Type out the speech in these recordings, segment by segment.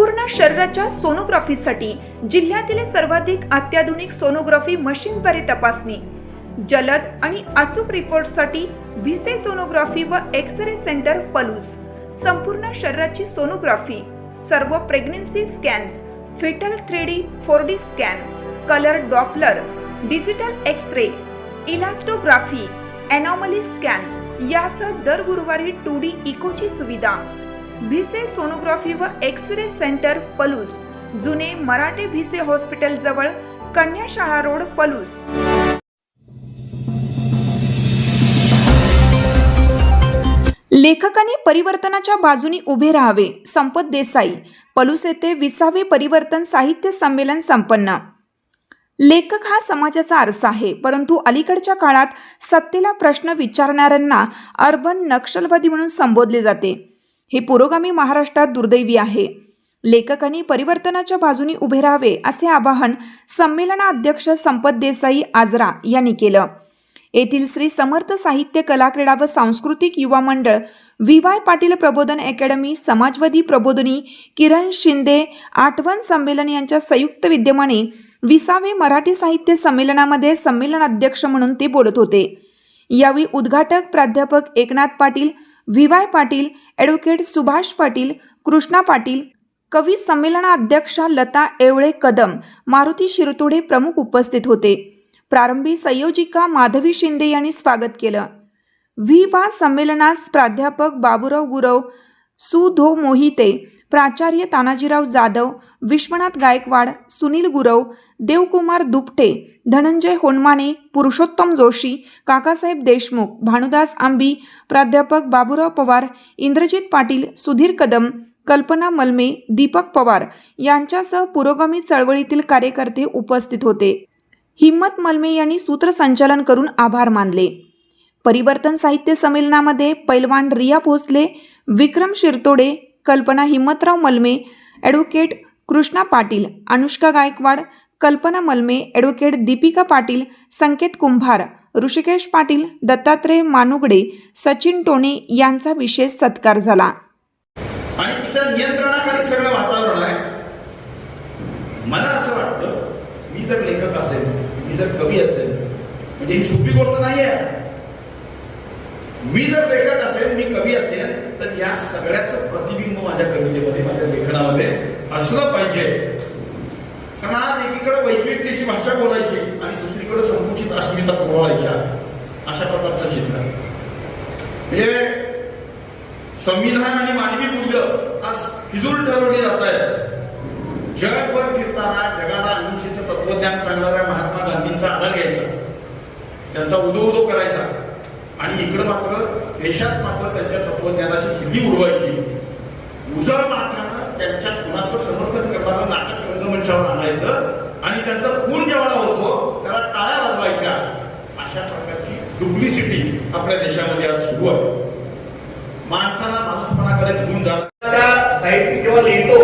संपूर्ण शरीराच्या सोनोग्राफीसाठी जिल्ह्यातील सर्वाधिक अत्याधुनिक सोनोग्राफी मशीनद्वारे तपासणी, जलद आणि अचूक रिपोर्टसाठी भिसे सोनोग्राफी व एक्स-रे सेंटर पलूस, संपूर्ण शरीराची सोनोग्राफी, सर्व pregnancy scans, fetal 3D 4D scan, colour Doppler, digital X-ray, elastography, anomaly scan यासह दर गुरुवारी 2D इकोची सुविधा. भिसे सोनोग्राफी व एक्स-रे सेंटर पलूस, जुने मराठे भिसे हॉस्पिटल जवळ, कन्याशाळा रोड, पलूस. लेखकांनी परिवर्तनाच्या बाजूने उभे राहावे. संपत देसाई. पलूस येथे 20वे परिवर्तन साहित्य संमेलन संपन्न. लेखक हा समाजाचा आरसा आहे, परंतु अलीकडच्या काळात सत्तेला प्रश्न विचारणाऱ्यांना अर्बन नक्षलवादी म्हणून संबोधले जाते. हे पुरोगामी महाराष्ट्रात दुर्दैवी आहे. लेखकांनी परिवर्तनाच्या बाजूने उभे राहावे असे आवाहन संमेलनाध्यक्ष संपत देसाई आजरा यांनी केलं. येथील श्री समर्थ साहित्य कला क्रीडा व सांस्कृतिक युवा मंडळ, VY पाटील प्रबोधन अकॅडमी, समाजवादी प्रबोधिनी किरण शिंदे आठवण संमेलन यांच्या संयुक्त विद्यमाने 20वे मराठी साहित्य संमेलनामध्ये संमेलनाध्यक्ष म्हणून ते बोलत होते. यावेळी उद्घाटक प्राध्यापक एकनाथ पाटील, VY पाटील, ॲडव्होकेट सुभाष पाटील, कृष्णा पाटील, कवी संमेलनाध्यक्षा लता एवळे कदम, मारुती शिरतोडे प्रमुख उपस्थित होते. प्रारंभी संयोजिका माधवी शिंदे यांनी स्वागत केलं. VY संमेलनास प्राध्यापक बाबूराव गुरव, सुधो मोहिते, प्राचार्य तानाजीराव जाधव, विश्वनाथ गायकवाड, सुनील गुरव, देवकुमार दुपटे, धनंजय होनमाने, पुरुषोत्तम जोशी, काकासाहेब देशमुख, भानुदास आंबी, प्राध्यापक बाबूराव पवार, इंद्रजित पाटील, सुधीर कदम, कल्पना मलमे, दीपक पवार यांच्यासह पुरोगामी चळवळीतील कार्यकर्ते उपस्थित होते. हिम्मत मलमे यांनी सूत्रसंचालन करून आभार मानले. परिवर्तन साहित्य संमेलनामध्ये पैलवान रिया भोसले, विक्रम शिरतोडे, कल्पना हिम्मतराव मलमे, ॲडव्होकेट कृष्णा पाटील, अनुष्का गायकवाड, कल्पना मलमे, ॲडव्होकेट दीपिका पाटील, संकेत कुंभार, ऋषिकेश पाटील, दत्तात्रय मानुगडे, सचिन टोणे यांचा विशेष सत्कार झाला. आणि तिच्या नियंत्रणाखाली सगळं वातावरण आहे. मला असं वाटतं, मी जर लेखक असेल, मी जर कवी असेल, म्हणजे ही सोपी गोष्ट नाही आहे. मी जर लेखक असेल, मी कवी असेल, तर या सगळ्याचं प्रतिबिंब माझ्या कवितेमध्ये, माझ्या लेखनामध्ये असलं पाहिजे. कारण आज एकीकडे वैश्विकतेची भाषा बोलायची आणि दुसरीकडे संकुचित अस्मिता पुरवायच्या, अशा प्रकारचं चित्र. म्हणजे संविधान आणि मानवी मूल्य आज फिजूल ठरवली जात आहेत. जगभर फिरताना जगाला अहिंसेचं तत्वज्ञान सांगणाऱ्या महात्मा गांधींचा आधार घ्यायचा, त्यांचा उदो करायचा, आणि इकडं मात्र देशात मात्र त्यांच्या तत्वज्ञानाची खिल्ली उडवायची. उजळ माथ्यानं त्यांच्या खुनाचं समर्थन करणारं नाटक रंगमंचावर आणायचं आणि त्यांचा खून जेवढा होतो त्याला टाळ्या वाजवायच्या. अशा प्रकारची डुप्लिसिटी आपल्या देशामध्ये आज सुरू आहे. माणसाला माणूसपणाकडे घेऊन जाण्याचा साहित्य जेव्हा लिहितो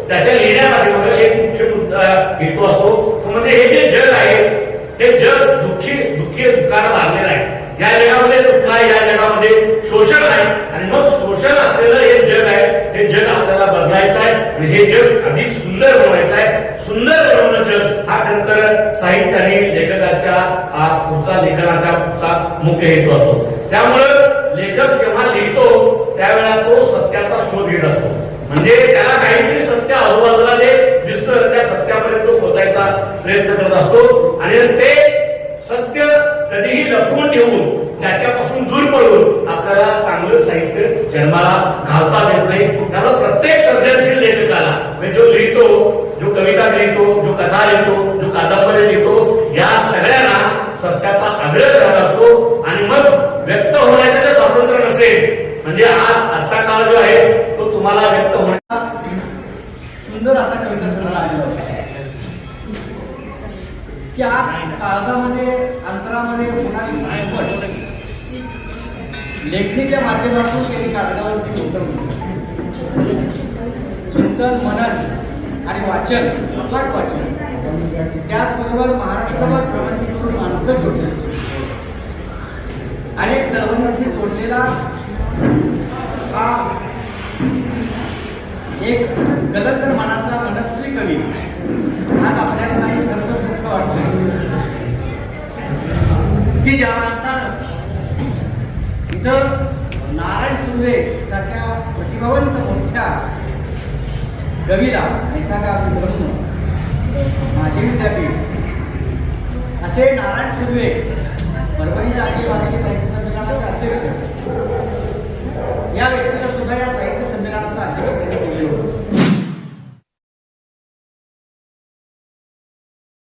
त्याच्या लिहिण्यामध्ये एक मुख्य मुद्दा हेतू असतो, म्हणजे हे जे जग आहे ते जग दुःखी दुःखानं भरलेलं आहे. या जगामध्ये दुःख आहे, या जगामध्ये शोषण आहे, आणि मग शोषण असलेलं हे जग आहे, हे जग आपल्याला बदलायचं आहे आणि हे जग अधिक सुंदर बनवायचं आहे. सुंदर बनवणं जग हा खरं तर साहित्य आणि लेखकाच्या पुढचा लेखनाचा मुख्य हेतू असतो. त्यामुळं लेखक जेव्हा लिहितो त्यावेळेला तो सत्याचा शोध घेत असतो. म्हणजे त्याला काहीतरी सत्य आजूबाजूला जे दिसतं त्या सत्यापर्यंत पोहोचायचा प्रयत्न करत असतो, आणि ते सत्य कधीही लपवून ठेवून त्याच्यापासून दूर पडून आपल्याला चांगलं साहित्य जन्माला घालता येत नाही. त्यामुळे प्रत्येक सर्जनशील लेखकाला, म्हणजे जो लिहितो, जो कविता लिहितो, जो कथा लिहितो, जो कादंबरी लिहितो, या सगळ्यांना सत्याचा आग्रह करावा लागतो. आणि मग व्यक्त होण्याचं जर स्वातंत्र्य नसेल, म्हणजे आजचा काळ जो आहे तो तुम्हाला व्यक्त होण्याचा सुंदर असा कविता संग्रह आहे. त्या काळामध्ये अंतरामध्ये होणारी लेखणीच्या माध्यमातून काही कागदावरती उतरवली. चिंतन, मनन आणि वाचन, अफाट वाचन, त्याचबरोबर महाराष्ट्रावर भ्रमंती करून माणसं जोडली. अनेक चळवळींशी जोडलेला हा एक गलत जर म्हणा नव्हे. आज आपल्याला नाही खरं तर दुःख वाटतं की ज्या माणसानं इथं नारायण सुर्वे सारख्या प्रतिभावंत मोठ्या कवीला ऐसा का ब्रह्म माझे विद्यापीठ असे नारायण सुर्वे परभणीच्या अखिल भारतीय साहित्य संमेलनाच्या